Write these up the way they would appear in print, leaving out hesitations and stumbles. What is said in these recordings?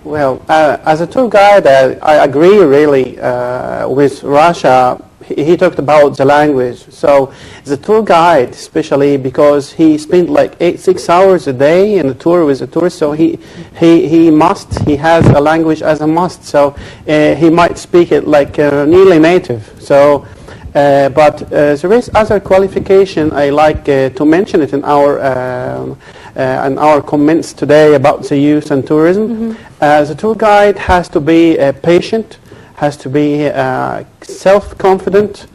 Well, as a tour guide, I agree really with Russia. He talked about the language. So the tour guide, especially because he spent like 6 hours a day in a tour with a tourist, so he has a language as a must. So he might speak it like nearly native. So, but there is other qualification I like to mention it in our comments today about the youth and tourism. The tour guide has to be patient, has to be self-confident,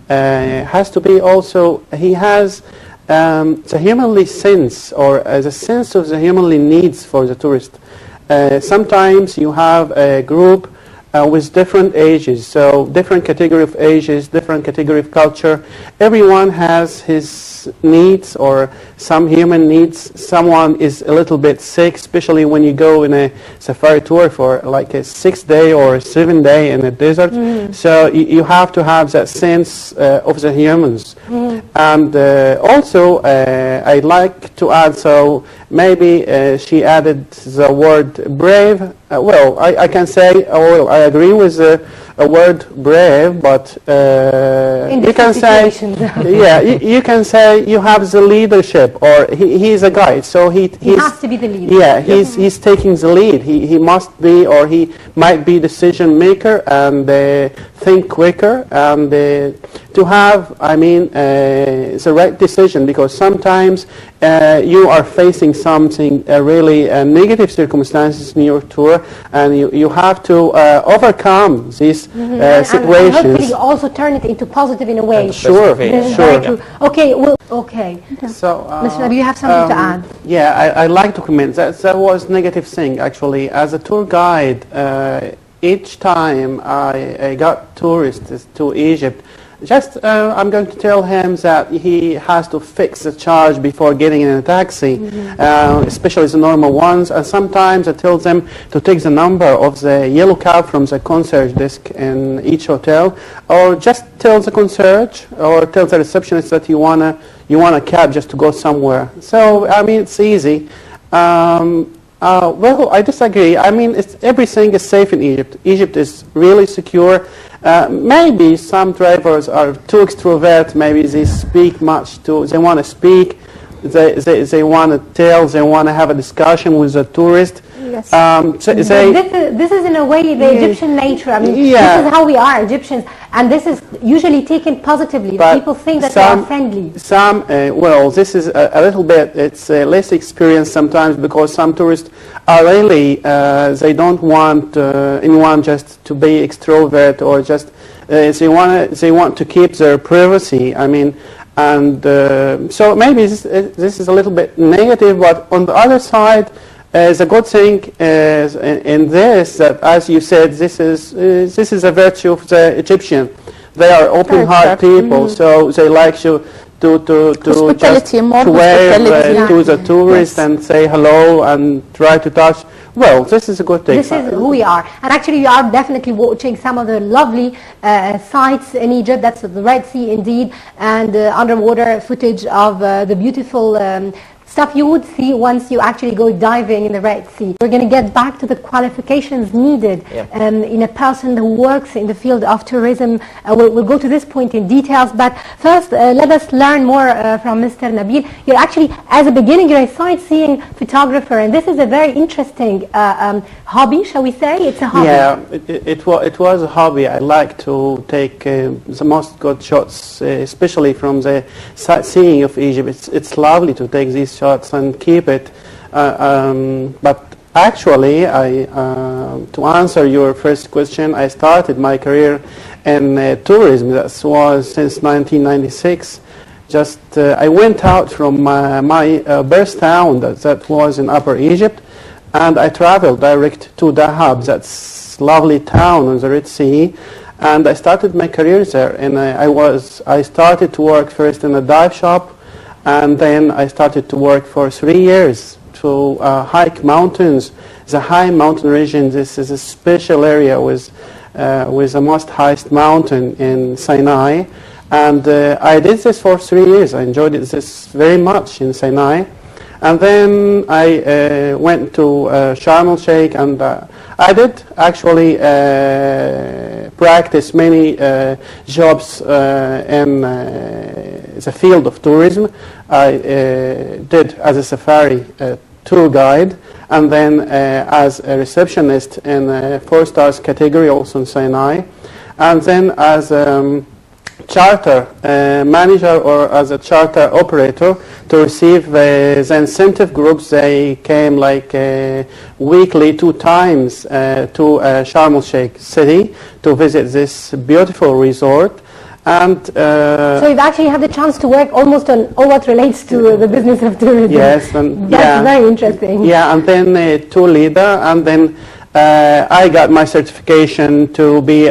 has to be also, he has the humanly sense, or the sense of the humanly needs for the tourist. Sometimes you have a group with different ages, so different category of ages, different category of culture. Everyone has his needs or some human needs. Someone is a little bit sick, especially when you go in a safari tour for like a 6-day or a 7-day in a desert. So you have to have that sense of the humans. And also I'd like to add, so maybe she added the word brave. Well, I can say, well, I agree with the word brave, but you can say, yeah, you can say you have the leadership, or he's a guide, so he has to be the leader. Yeah, he's taking the lead. He must be, or he might be decision maker and think quicker and to have, I mean, the right decision, because sometimes you are facing something really negative circumstances in your tour, and you have to overcome these situations. And hopefully also turn it into positive in a way. Sure, sure. Okay, well, okay. So, Mr. Nabil, you have something to add? Yeah, I like to comment. That was negative thing, actually. As a tour guide, each time I got tourists to Egypt, just I'm going to tell him that he has to fix the charge before getting in a taxi, especially the normal ones. And sometimes I tell them to take the number of the yellow cab from the concierge desk in each hotel, or just tell the concierge or tell the receptionist that you want a cab just to go somewhere. So I mean, it's easy. Well, I disagree. I mean, everything is safe in Egypt. Egypt is really secure. Maybe some drivers are too extrovert. Maybe they speak much too. They want to speak. They want to tell. They want to have a discussion with the tourist. Yes. This is in a way the Egyptian nature. I mean, this is how we are, Egyptians, and this is usually taken positively. People think that they are friendly. Well, this is a little bit, it's less experienced sometimes, because some tourists are really, they don't want anyone just to be extrovert, or just, they want to keep their privacy. I mean, and so maybe this is a little bit negative, but on the other side, the good thing is in this, that as you said, this is a virtue of the Egyptian. They are open-hearted people, so they like to just wave to the tourist and say hello and try to touch. Well, this is a good thing. This is who we are. And actually, you are definitely watching some of the lovely sites in Egypt. That's the Red Sea, indeed, and underwater footage of the beautiful stuff you would see once you actually go diving in the Red Sea. We're going to get back to the qualifications needed in a person who works in the field of tourism. We'll go to this point in details, but first let us learn more from Mr. Nabil. You're actually, as a beginning, you're a sightseeing photographer, and this is a very interesting hobby, shall we say? It's a hobby. Yeah, it was a hobby. I like to take the most good shots, especially from the sightseeing of Egypt. It's lovely to take these shots and keep it. But actually, to answer your first question, I started my career in tourism. That was since 1996. Just I went out from my birth town, that was in Upper Egypt, and I traveled direct to Dahab. That's lovely town on the Red Sea, and I started my career there. And I started to work first in a dive shop, and then I started to work for 3 years to hike mountains. The high mountain region, this is a special area with the most highest mountain in Sinai. And I did this for 3 years. I enjoyed this very much in Sinai. And then I went to Sharm el Sheikh, and I did actually practice many jobs in the field of tourism. I did as a safari tour guide, and then as a receptionist in a 4 stars category also in Sinai, and then as charter manager or as a charter operator to receive the incentive groups. They came like weekly 2 times to Sharm el Sheikh city to visit this beautiful resort. And so you've actually had the chance to work almost on all what relates to the business of tourism. Yes, and that's very interesting. Yeah, and then tour leader, and then I got my certification to be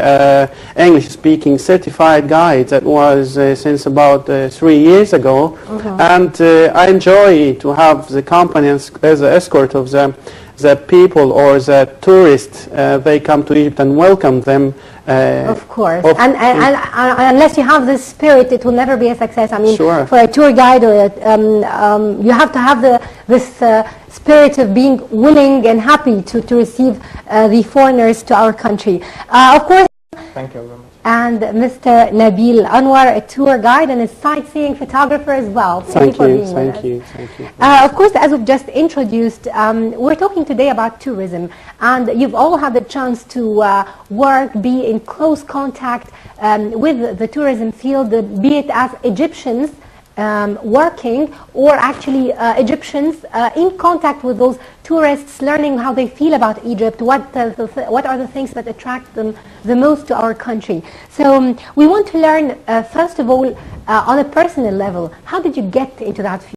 English-speaking certified guide. That was since about 3 years ago, and I enjoy to have the company as an escort of the people or the tourists. They come to Egypt and welcome them. Of course, and unless you have this spirit, it will never be a success. I mean, sure. For a tour guide, or you have to have this spirit of being willing and happy to receive the foreigners to our country. Of course. Thank you very much. And Mr. Nabil Anwar, a tour guide and a sightseeing photographer as well. Thank you. Thank you. Of course, as we've just introduced, we're talking today about tourism, and you've all had the chance to work, be in close contact with the tourism field, be it as Egyptians working, or actually Egyptians in contact with those tourists, learning how they feel about Egypt, what are the things that attract them the most to our country. So we want to learn, first of all, on a personal level, how did you get into that field?